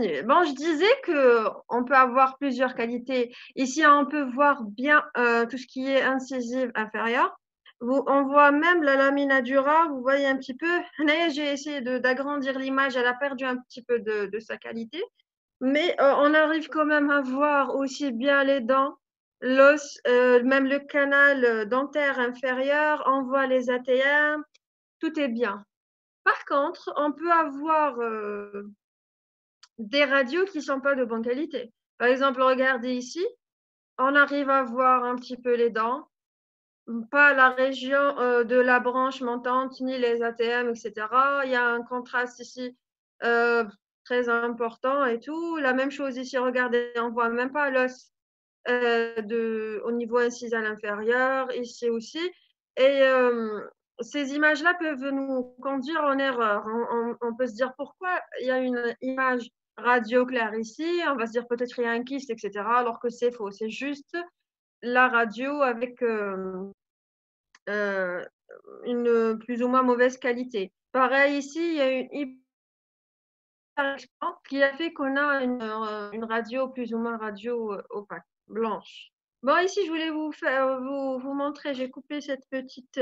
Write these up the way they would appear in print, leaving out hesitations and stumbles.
continue. Bon, je disais que on peut avoir plusieurs qualités. Ici, on peut voir bien tout ce qui est incisive inférieure. On voit même la lamina dura. Vous voyez un petit peu. Là, j'ai essayé d'agrandir l'image. Elle a perdu un petit peu de sa qualité. Mais on arrive quand même à voir aussi bien les dents, l'os, même le canal dentaire inférieur. On voit les ATM. Tout est bien. Par contre, on peut avoir des radios qui sont pas de bonne qualité. Par exemple, regardez ici, on arrive à voir un petit peu les dents, pas la région de la branche montante, ni les ATM, etc. Il y a un contraste ici euh, très important et tout. La même chose ici, regardez, on voit même pas l'os au niveau incisal inférieur, ici aussi. Et ces images-là peuvent nous conduire en erreur. On peut se dire pourquoi il y a une image radio claire ici, on va se dire peut-être il y a un kyste, etc., alors que c'est faux. C'est juste la radio avec euh, une plus ou moins mauvaise qualité. Pareil ici, il y a une qui a fait qu'on a une radio plus ou moins radio opaque, blanche. Bon, ici, je voulais vous montrer, j'ai coupé cette petite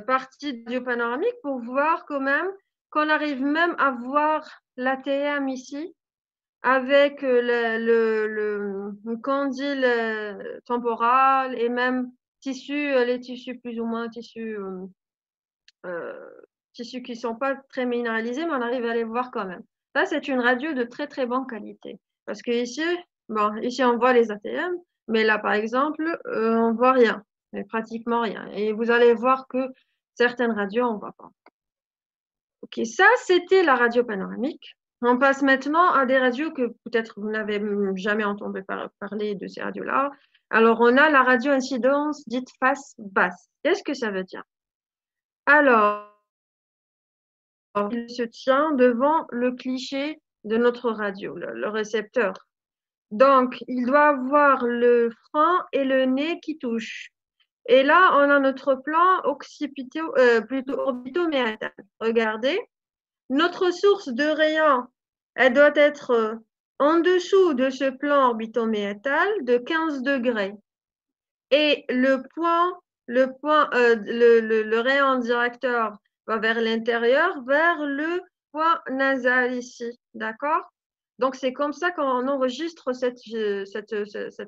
partie de radio panoramique pour voir quand même qu'on arrive même à voir l'ATM ici avec le condyle temporal et même les tissus plus ou moins euh, tissus qui sont pas très minéralisés, mais on arrive à les voir quand même. Ça, c'est une radio de très très bonne qualité. Parce que ici, bon, ici on voit les ATM, mais là, par exemple, on voit rien, mais pratiquement rien. Et vous allez voir que certaines radios, on voit pas. Ok, ça, c'était la radio panoramique. On passe maintenant à des radios que peut-être vous n'avez jamais entendu parler de ces radios-là. Alors, on a la radio-incidence dite face basse. Qu'est-ce que ça veut dire? Alors, il se tient devant le cliché de notre radio, le récepteur. Donc, il doit avoir le front et le nez qui touchent. Et là, on a notre plan plutôt orbitoméatal. Regardez, notre source de rayon, elle doit être en dessous de ce plan orbitoméatal de 15 degrés. Et le rayon directeur va vers l'intérieur, vers le point nasal ici. D'accord? Donc, c'est comme ça qu'on enregistre cette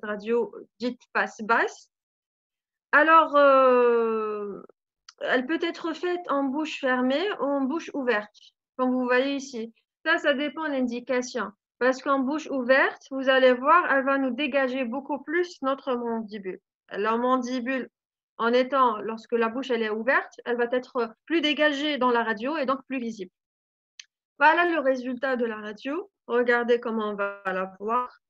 radio dite face basse. Alors, elle peut être faite en bouche fermée ou en bouche ouverte, comme vous voyez ici. Ça dépend de l'indication. Parce qu'en bouche ouverte, vous allez voir, elle va nous dégager beaucoup plus notre mandibule. La mandibule, lorsque la bouche elle est ouverte, elle va être plus dégagée dans la radio et donc plus visible. Voilà le résultat de la radio. Regardez comment on va la voir.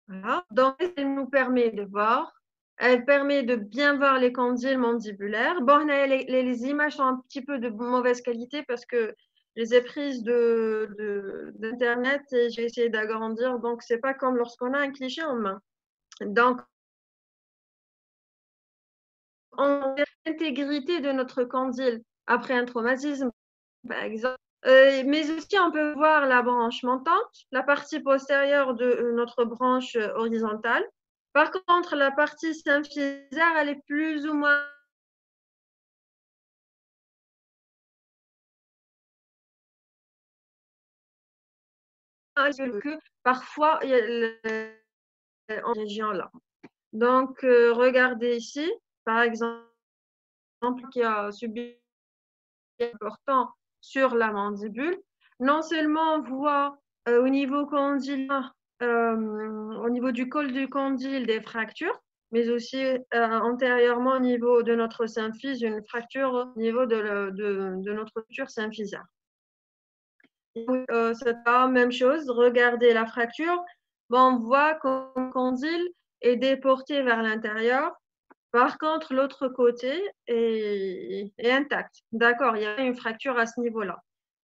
Voilà. Donc, elle nous permet de voir. Elle permet de bien voir les condyles mandibulaires. Bon, les images sont un petit peu de mauvaise qualité parce que je les ai prises d'Internet et j'ai essayé d'agrandir. Donc, c'est pas comme lorsqu'on a un cliché en main. Donc, on a l'intégrité de notre condyle après un traumatisme, par exemple. Mais aussi, on peut voir la branche montante, la partie postérieure de notre branche horizontale. Par contre, la partie symphysaire, elle est plus ou moins que parfois il y a en région là. Donc, regardez ici, par exemple, qui a subi important sur la mandibule. Non seulement on voit au niveau condylien, au niveau du col du condyle des fractures, mais aussi antérieurement au niveau de notre symphyse, une fracture au niveau de notre structure symphysaire. C'est la même chose, regardez la fracture. Bon, on voit que le condyle est déporté vers l'intérieur. Par contre, l'autre côté est intact. D'accord, il y a une fracture à ce niveau-là.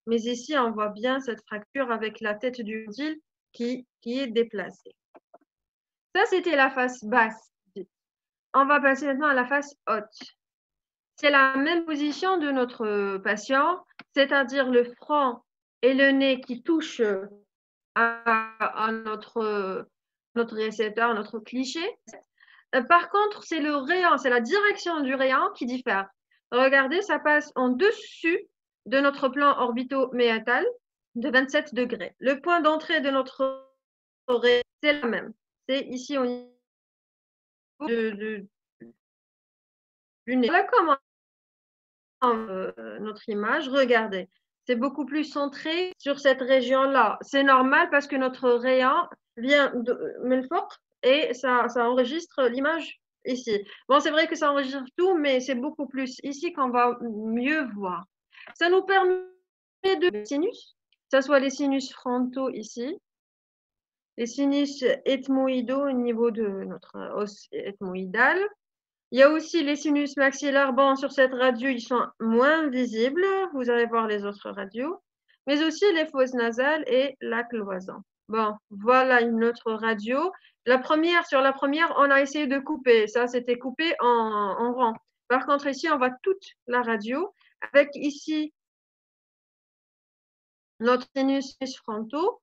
Mais ici, on voit bien cette fracture avec la tête du condyle qui est déplacée. Ça, c'était la face basse. On va passer maintenant à la face haute. C'est la même position de notre patient, c'est-à-dire le front et le nez qui touchent à notre récepteur, notre cliché. Par contre, c'est le rayon, c'est la direction du rayon qui diffère. Regardez, ça passe en dessus de notre plan orbitoméatal de 27 degrés. Le point d'entrée de notre rayon, c'est la même. C'est ici au niveau du nez. Voilà comment notre image. Regardez, c'est beaucoup plus centré sur cette région-là. C'est normal parce que notre rayon vient de Melfort et ça enregistre l'image ici. Bon, c'est vrai que ça enregistre tout, mais c'est beaucoup plus ici qu'on va mieux voir. Ça nous permet de sinus, que ce soit les sinus frontaux ici, les sinus ethmoïdaux au niveau de notre os ethmoïdal. Il y a aussi les sinus maxillaires. Bon, sur cette radio, ils sont moins visibles. Vous allez voir les autres radios. Mais aussi les fosses nasales et la cloison. Bon, voilà une autre radio. Sur la première, on a essayé de couper. Ça, c'était coupé en rang. Par contre, ici, on voit toute la radio avec ici notre sinus frontaux,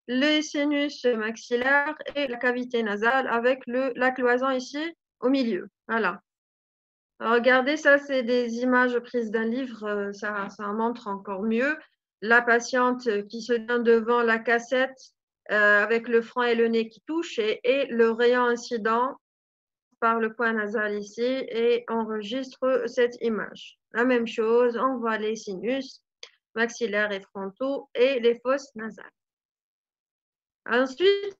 les sinus maxillaires et la cavité nasale avec la cloison ici au milieu. Voilà. Regardez, ça, c'est des images prises d'un livre, ça montre encore mieux. La patiente qui se tient devant la cassette avec le front et le nez qui touchent et le rayon incident par le point nasal ici et enregistre cette image. La même chose, on voit les sinus maxillaires et frontaux et les fosses nasales. Ensuite,